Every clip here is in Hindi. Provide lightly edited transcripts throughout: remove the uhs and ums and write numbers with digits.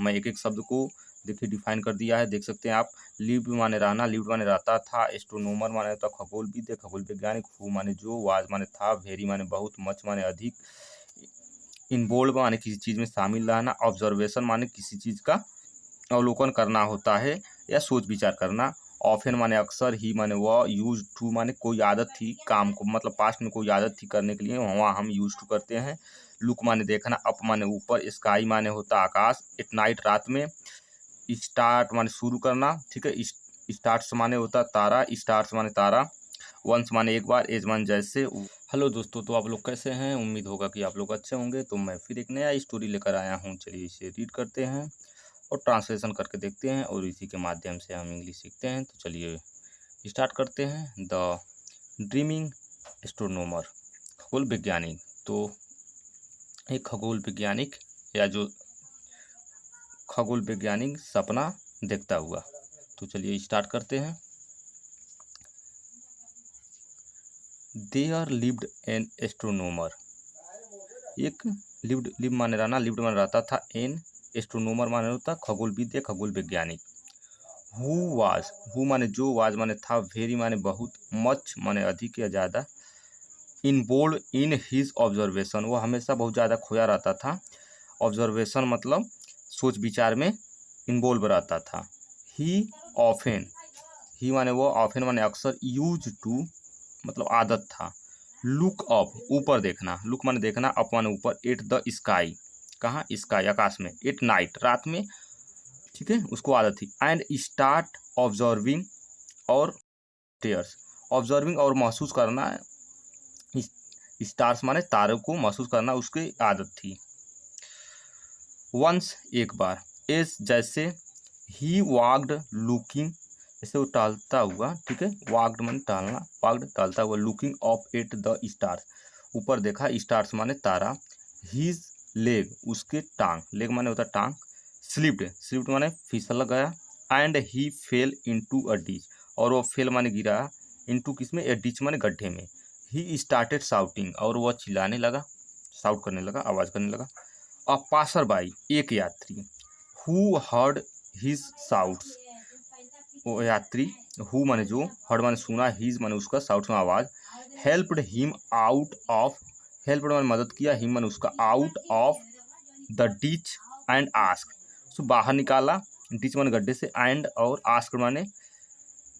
मैं एक एक शब्द को देखिए डिफाइन कर दिया है, देख सकते हैं आप। लिव्ड माने रहना, लिव्ड माने रहता था, एस्ट्रोनोमर माने होता खगोलविद, खगोल वैज्ञानिक, हु माने जो, वाज माने था, वेरी माने बहुत, मच माने अधिक, इन्वॉल्व माने किसी चीज़ में शामिल रहना, ऑब्जर्वेशन माने किसी चीज़ का अवलोकन करना होता है या सोच विचार करना, ऑफन माने अक्सर, ही माने वह, यूज टू माने कोई आदत थी काम को, मतलब पास्ट में कोई आदत थी करने के लिए, वहाँ हम यूज टू करते हैं, लुक माने देखना, अप माने ऊपर, स्काई माने होता आकाश, एट नाइट रात में, स्टार्ट माने शुरू करना, ठीक है, स्टार्ट्स माने होता तारा, स्टार्स माने तारा, वंस माने एक बार, एज मान जैसे। हेलो दोस्तों, तो आप लोग कैसे हैं? उम्मीद होगा कि आप लोग अच्छे होंगे। तो मैं फिर एक नया स्टोरी लेकर आया हूँ, चलिए इसे रीड करते हैं और ट्रांसलेशन करके देखते हैं और इसी के माध्यम से हम इंग्लिश सीखते हैं। तो चलिए स्टार्ट करते हैं। द ड्रीमिंग एस्ट्रोनोमर, खगोल वैज्ञानिक। तो एक खगोल वैज्ञानिक या जो खगोल वैज्ञानिक सपना देखता हुआ। तो चलिए स्टार्ट करते हैं। देयर लिव्ड एन एस्ट्रोनोमर, एक लिव माने रहना, लिव्ड माने रहता था, एन एस्ट्रोनोमर माने होता खगोलविद या खगोल वैज्ञानिक, हु माने जो, वाज माने था, वेरी माने बहुत, मच माने अधिक या ज़्यादा, इन्वॉल्व इन हिज ऑब्जर्वेशन, वो हमेशा बहुत ज़्यादा खोया रहता था, ऑब्जर्वेशन मतलब सोच विचार में इन्वॉल्व रहता था, ही ऑफेन, ही माने वो, ऑफेन माने अक्सर, यूज टू मतलब आदत था, लुक अप ऊपर देखना, लुक माने देखना, अप माने ऊपर, एट द स्काई कहाँ, स्काई आकाश में, एट नाइट रात में, ठीक है, उसको आदत थी, एंड स्टार्ट ऑब्जर्विंग और स्टेयर्स, ऑब्जर्विंग और महसूस करना, स्टार्स माने तारों को महसूस करना उसकी आदत थी, वंस एक बार, एज जैसे, ही वॉक्ड लुकिंग जैसे वो टहलता हुआ, ठीक है, वॉक्ड माने टहलना, वॉक्ड टहलता हुआ, looking up at the stars ऊपर देखा, स्टार्स माने तारा, हिज लेग उसके टांग, लेग माने होता टांग, स्लिप्ड माने फिसल गया, and he fail into a ditch और वो फेल माने गिरा, इनटू किसमें, ए डिच माने गड्ढे में, ही स्टार्टेड शाउटिंग और वह चिल्लाने लगा, शाउट करने लगा, आवाज़ करने लगा, अ पासर बाई एक यात्री, हु हर्ड हिज शाउट्स वो यात्री, हु माने जो, हर्ड माने सुना, हिज माने उसका, शाउट्स में आवाज़, helped him out of, helped माने मदद किया, हिम माने उसका, out of the ditch and ask so बाहर निकाला, डिच माने गड्ढे से, एंड और आस्क माने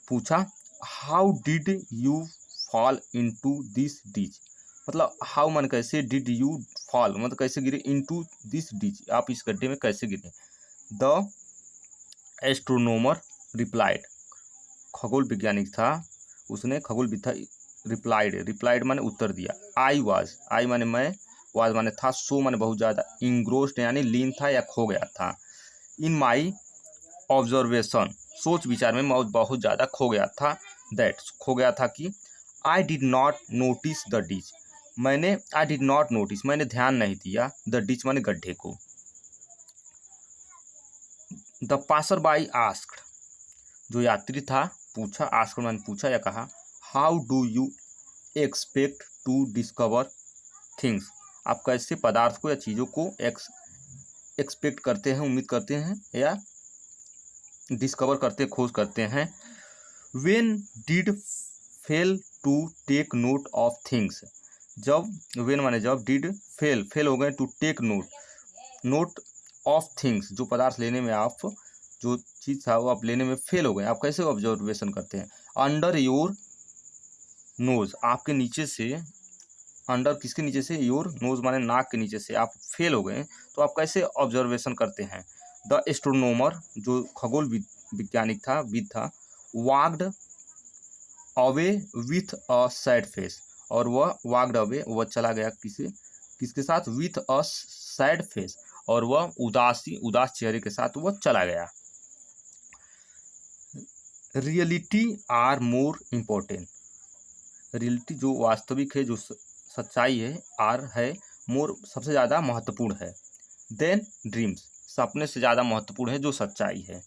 पूछा, how did you fall into this ditch मतलब हाउ माने कैसे, डिड यू फॉल मतलब कैसे गिरे, इनटू दिस डिच आप इस गड्ढे में कैसे गिरे, द एस्ट्रोनोमर रिप्लाइड, खगोल वैज्ञानिक था, उसने खगोलविद था, रिप्लाइड माने उत्तर दिया, आई माने मैं, वाज माने था, सो माने बहुत ज़्यादा, इंग्रोस्ड यानी लीन था या खो गया था, इन माई ऑब्जर्वेशन सोच विचार में मैं बहुत ज़्यादा खो गया था, दैट खो गया था कि, I did not notice the ditch मैंने ध्यान नहीं दिया, द डिच माने गड्ढे को, द पासर बाई आस्क्ड जो यात्री था पूछा, आस्क्ड माने पूछा या कहा, how do you expect to discover things आप कैसे पदार्थ को या चीज़ों को एक्सपेक्ट करते हैं, उम्मीद करते हैं या डिस्कवर करते, खोज करते हैं, when did fail to take note of things जब, व्हेन माने जब, डिड फेल हो गए, to take note of things जो पदार्थ लेने में आप, जो चीज़ था वो आप लेने में फेल हो गए, आप कैसे ऑब्जर्वेशन करते हैं, अंडर योर नोज आपके नीचे से, अंडर किसके नीचे से, योर नोज माने नाक के नीचे से आप फेल हो गए, तो आप कैसे ऑब्जर्वेशन करते हैं, द एस्ट्रोनोमर जो खगोल वैज्ञानिक था, विद था, walked away with a sad face और वह वॉक्ड अवे वह चला गया किसके साथ, विथ अ सैड फेस और वह उदास चेहरे के साथ वह चला गया, reality are more important, reality जो वास्तविक है, जो सच्चाई है, आर है, मोर सबसे ज़्यादा महत्वपूर्ण है, देन ड्रीम्स सपने से ज़्यादा महत्वपूर्ण है जो सच्चाई है,